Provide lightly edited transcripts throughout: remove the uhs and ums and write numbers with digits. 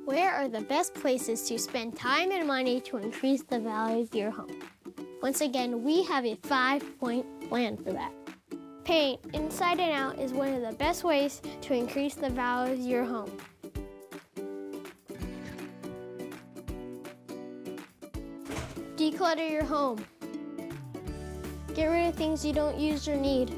Where are the best places to spend time and money to increase the value of your home? Once again, we have a 5-point plan for that. Paint inside and out is one of the best ways to increase the value of your home. Declutter your home. Get rid of things you don't use or need.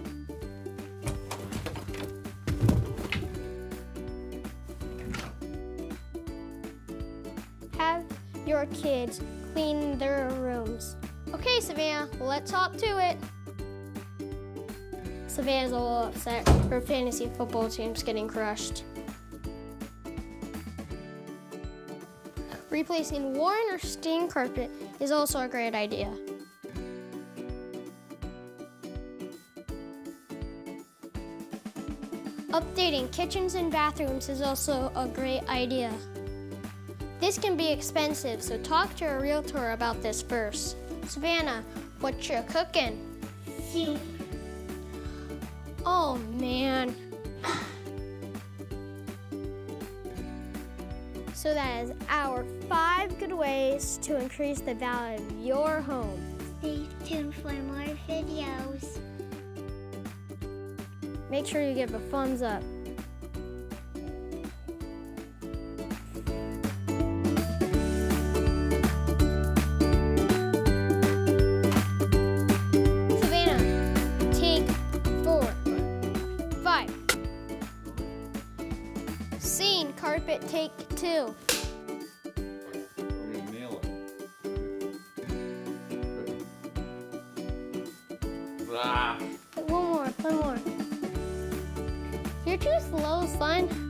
Have your kids clean their rooms. Okay, Savannah, let's hop to it. Savannah's a little upset. Her fantasy football team's getting crushed. Replacing worn or stained carpet is also a great idea. Updating kitchens and bathrooms is also a great idea. This can be expensive, so talk to a realtor about this first. Savannah, what you cooking? Soup. Oh man. So that is our 5 good ways to increase the value of your home. Stay tuned for more videos. Make sure you give a thumbs up. Savannah, take 4. 5. Scene carpet, take 2. One more. You're too slow, son.